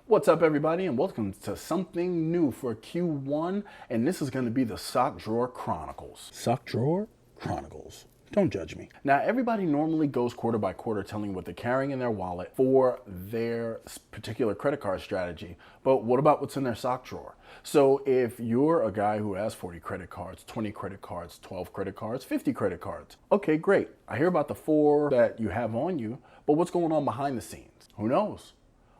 What's up, everybody, and welcome to something new for Q1, and this is going to be the Sock Drawer Chronicles. Sock Drawer Chronicles. Don't judge me. Now, everybody normally goes quarter by quarter telling what they're carrying in their wallet for their particular credit card strategy, but what about what's in their sock drawer? So if you're a guy who has 40 credit cards, 20 credit cards, 12 credit cards, 50 credit cards, okay, great. I hear about the 4 that you have on you, but what's going on behind the scenes? Who knows?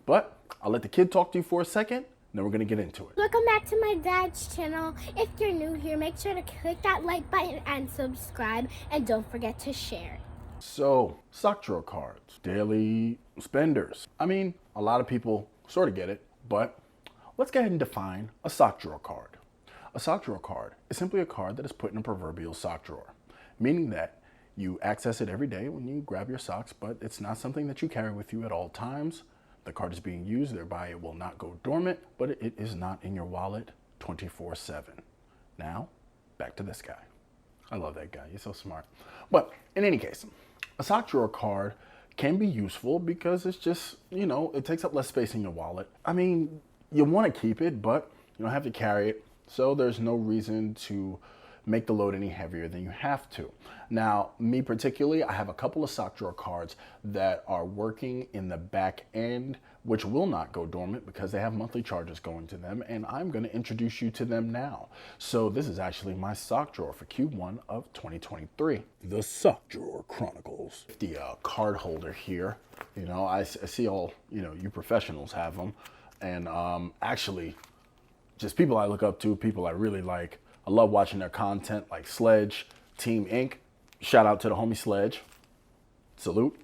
But I'll let the kid talk to you for a second, and then we're going to get into it. Welcome back to my dad's channel. If you're new here, make sure to click that like button and subscribe, and don't forget to share. So, sock drawer cards, daily spenders. I mean, a lot of people sort of get it, but let's go ahead and define a sock drawer card. A sock drawer card is simply a card that is put in a proverbial sock drawer, meaning that you access it every day when you grab your socks, but it's not something that you carry with you at all times. The card is being used, thereby it will not go dormant, but it is not in your wallet 24/7. Now, back to this guy. I love that guy, he's so smart. But in any case, a sock drawer card can be useful because it's just, it takes up less space in your wallet. I mean, you want to keep it, but you don't have to carry it. So there's no reason to make the load any heavier than you have to. Now, me particularly, I have a couple of sock drawer cards that are working in the back end, which will not go dormant because they have monthly charges going to them, and I'm going to introduce you to them now. So this is actually my sock drawer for Q1 of 2023. The Sock Drawer Chronicles. The card holder here, I see all, you professionals have them, and actually, just people I look up to, people I really like. I love watching their content, like Sledge, Team Inc. Shout out to the homie Sledge. Salute.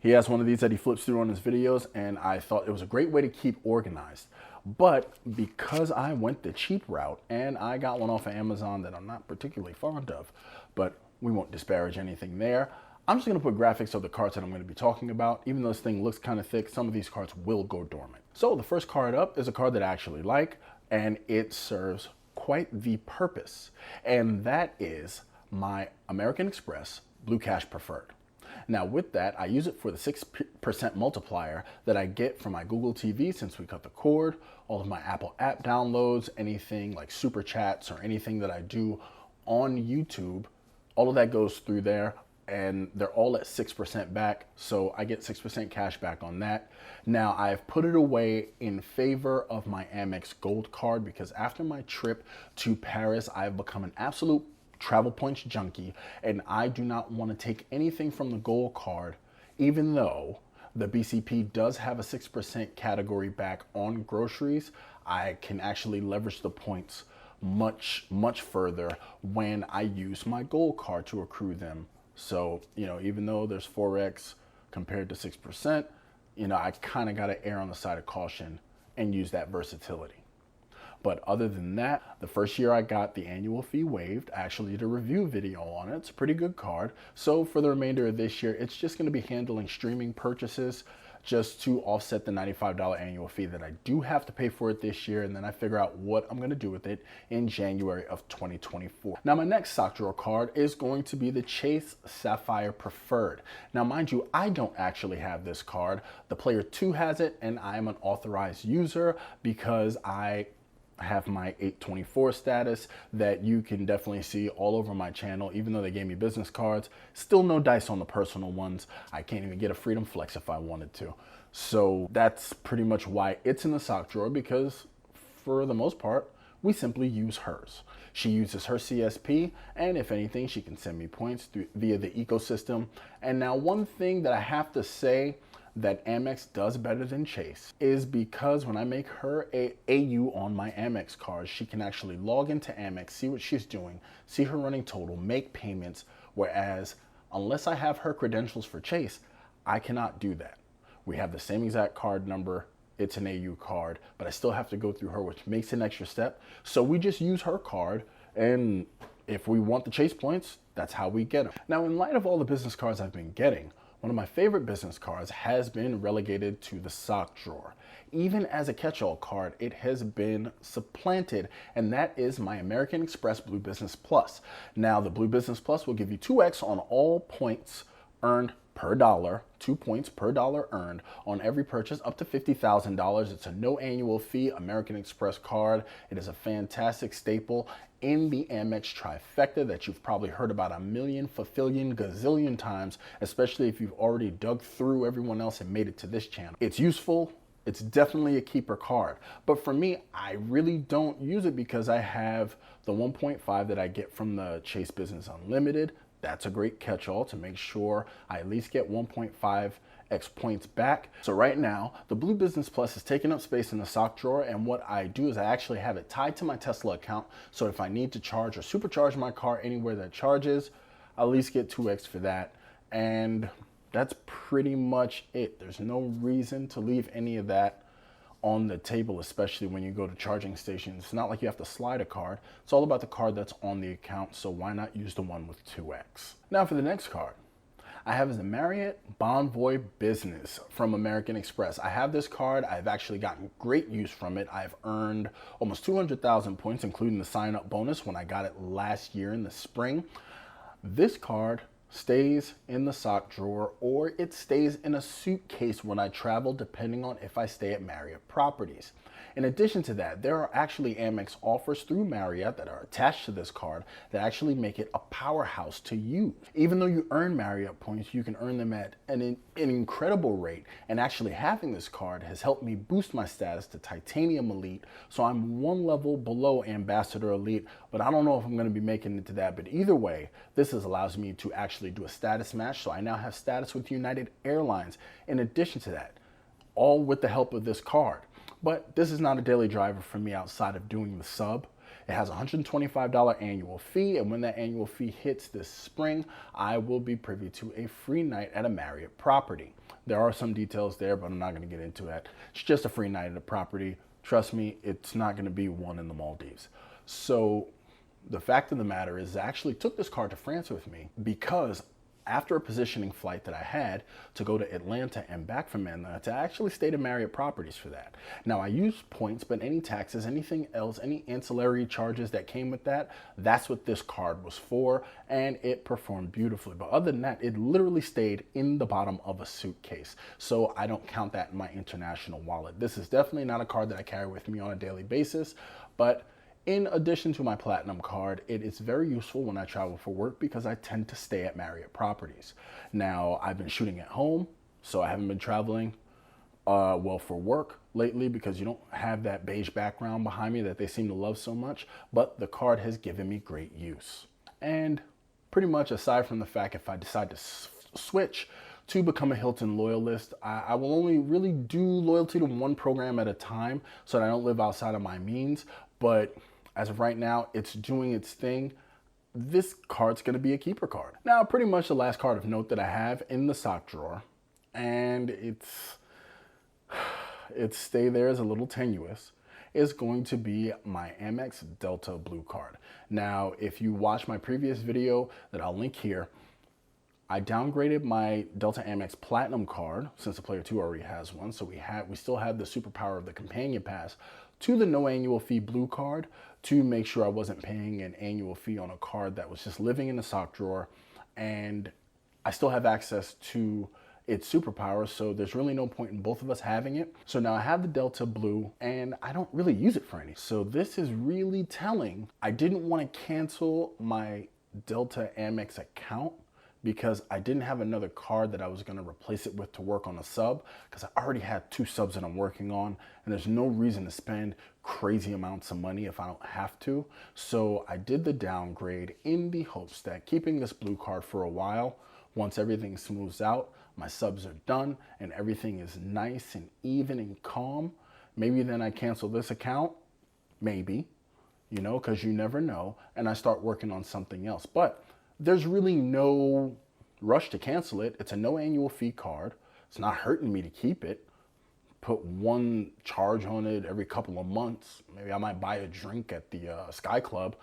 He has one of these that he flips through on his videos, and I thought it was a great way to keep organized. But because I went the cheap route, and I got one off of Amazon that I'm not particularly fond of, but we won't disparage anything there, I'm just going to put graphics of the cards that I'm going to be talking about. Even though this thing looks kind of thick, some of these cards will go dormant. So the first card up is a card that I actually like, and it serves quite the purpose, and that is my American Express Blue Cash Preferred. Now with that, I use it for the 6% multiplier that I get from my Google TV since we cut the cord, all of my Apple app downloads, anything like super chats or anything that I do on YouTube, all of that goes through there, and they're all at 6% back, so I get 6% cash back on that. Now, I've put it away in favor of my Amex Gold card because after my trip to Paris, I've become an absolute travel points junkie, and I do not want to take anything from the Gold card, even though the BCP does have a 6% category back on groceries. I can actually leverage the points much, much further when I use my Gold card to accrue them. So, even though there's 4x compared to 6%, I kind of got to err on the side of caution and use that versatility. But other than that, the first year I got the annual fee waived. I actually did a review video on it. It's a pretty good card. So for the remainder of this year, it's just going to be handling streaming purchases just to offset the $95 annual fee that I do have to pay for it this year, and then I figure out what I'm going to do with it in January of 2024. Now, my next sock drawer card is going to be the Chase Sapphire Preferred. Now, mind you, I don't actually have this card. The Player 2 has it, and I am an authorized user because I have my 824 status that you can definitely see all over my channel. Even though they gave me business cards, still no dice on the personal ones. I can't even get a Freedom Flex if I wanted to. So that's pretty much why it's in the sock drawer, because for the most part, we simply use hers. She uses her CSP, and if anything, she can send me points via the ecosystem. And now one thing that I have to say that Amex does better than Chase is because when I make her a AU on my Amex card, she can actually log into Amex, see what she's doing, see her running total, make payments, whereas unless I have her credentials for Chase, I cannot do that. We have the same exact card number, it's an AU card, but I still have to go through her, which makes an extra step. So we just use her card, and if we want the Chase points, that's how we get them. Now, in light of all the business cards I've been getting, one of my favorite business cards has been relegated to the sock drawer. Even as a catch-all card, it has been supplanted, and that is my American Express Blue Business Plus. Now, the Blue Business Plus will give you 2x on all points earned per dollar, 2 points per dollar earned on every purchase up to $50,000. It's a no annual fee American Express card. It is a fantastic staple in the Amex trifecta that you've probably heard about a million, fulfillion, gazillion times, especially if you've already dug through everyone else and made it to this channel. It's useful. It's definitely a keeper card. But for me, I really don't use it because I have the 1.5 that I get from the Chase Business Unlimited. That's a great catch-all to make sure I at least get 1.5x points back. So right now, the Blue Business Plus is taking up space in the sock drawer, and what I do is I actually have it tied to my Tesla account, so if I need to charge or supercharge my car anywhere that charges, I'll at least get 2x for that. And that's pretty much it. There's no reason to leave any of that on the table, especially when you go to charging stations. It's not like you have to slide a card. It's all about the card that's on the account, so why not use the one with 2x? Now for the next card. I have the Marriott Bonvoy Business from American Express. I have this card. I've actually gotten great use from it. I've earned almost 200,000 points, including the sign-up bonus when I got it last year in the spring. This card stays in the sock drawer, or it stays in a suitcase when I travel, depending on if I stay at Marriott properties. In addition to that, there are actually Amex offers through Marriott that are attached to this card that actually make it a powerhouse to use. Even though you earn Marriott points, you can earn them at an incredible rate, and actually having this card has helped me boost my status to Titanium Elite, so I'm one level below Ambassador Elite, but I don't know if I'm going to be making it to that. But either way, this allows me to actually do a status match, so I now have status with United Airlines in addition to that, all with the help of this card. But this is not a daily driver for me outside of doing the sub. It has a $125 annual fee, and when that annual fee hits this spring, I will be privy to a free night at a Marriott property. There are some details there, but I'm not going to get into that. It's just a free night at a property. Trust me, it's not going to be one in the Maldives. So the fact of the matter is I actually took this card to France with me because after a positioning flight that I had to go to Atlanta and back from Atlanta, I actually stayed at Marriott properties for that. Now I used points, but any taxes, anything else, any ancillary charges that came with that, that's what this card was for, and it performed beautifully. But other than that, it literally stayed in the bottom of a suitcase. So I don't count that in my international wallet. This is definitely not a card that I carry with me on a daily basis, but in addition to my Platinum card, it is very useful when I travel for work because I tend to stay at Marriott properties. Now, I've been shooting at home, so I haven't been traveling well for work lately because you don't have that beige background behind me that they seem to love so much, but the card has given me great use. And pretty much aside from the fact if I decide to switch to become a Hilton loyalist, I will only really do loyalty to one program at a time so that I don't live outside of my means, but as of right now, it's doing its thing. This card's going to be a keeper card. Now, pretty much the last card of note that I have in the sock drawer, and its stay there is a little tenuous, is going to be my Amex Delta Blue card. Now, if you watch my previous video that I'll link here, I downgraded my Delta Amex Platinum card, since the Player 2 already has one, so we still have the superpower of the Companion Pass, to the no annual fee Blue card to make sure I wasn't paying an annual fee on a card that was just living in the sock drawer, and I still have access to its superpower, so there's really no point in both of us having it. So now I have the Delta Blue, and I don't really use it for any. So this is really telling. I didn't want to cancel my Delta Amex account because I didn't have another card that I was going to replace it with to work on a sub, because I already had 2 subs that I'm working on, and there's no reason to spend crazy amounts of money if I don't have to. So I did the downgrade in the hopes that keeping this blue card for a while, once everything smooths out, my subs are done, and everything is nice and even and calm, maybe then I cancel this account, maybe, you know, because you never know, and I start working on something else. But there's really no rush to cancel it. It's a no annual fee card. It's not hurting me to keep it. Put one charge on it every couple of months. Maybe I might buy a drink at the Sky Club,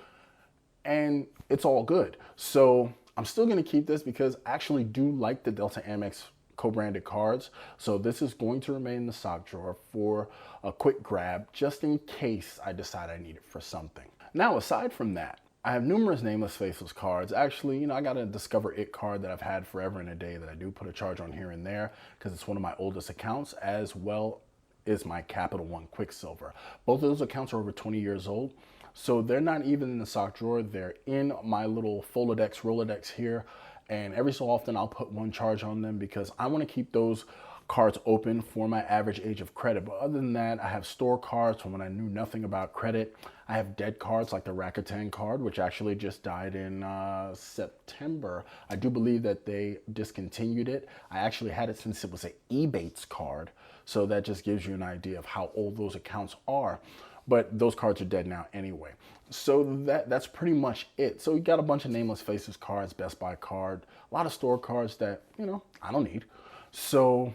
and it's all good. So I'm still gonna keep this because I actually do like the Delta Amex co-branded cards. So this is going to remain in the sock drawer for a quick grab, just in case I decide I need it for something. Now, aside from that, I have numerous nameless faceless cards. Actually, I got a Discover It card that I've had forever and a day that I do put a charge on here and there because it's one of my oldest accounts, as well as my Capital One Quicksilver. Both of those accounts are over 20 years old. So they're not even in the sock drawer. They're in my little Rolodex here. And every so often I'll put one charge on them because I want to keep those cards open for my average age of credit. But other than that, I have store cards from when I knew nothing about credit. I have dead cards like the Rakuten card, which actually just died in September. I do believe that they discontinued it. I actually had it since it was an Ebates card. So that just gives you an idea of how old those accounts are. But those cards are dead now anyway. So that's pretty much it. So you got a bunch of nameless faces cards, Best Buy card, a lot of store cards that, I don't need. So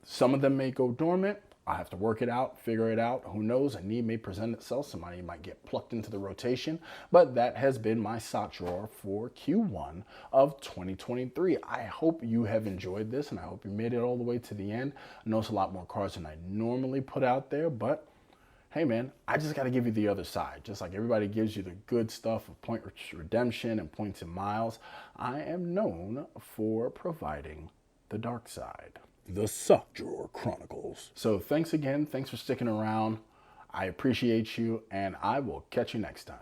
some of them may go dormant. I have to work it out, figure it out. Who knows? A need may present itself. Somebody might get plucked into the rotation. But that has been my sock drawer for Q1 of 2023. I hope you have enjoyed this, and I hope you made it all the way to the end. I know it's a lot more cards than I normally put out there, but hey man, I just got to give you the other side. Just like everybody gives you the good stuff of point redemption and points and miles, I am known for providing the dark side. The Sock Drawer Chronicles. So thanks again. Thanks for sticking around. I appreciate you, and I will catch you next time.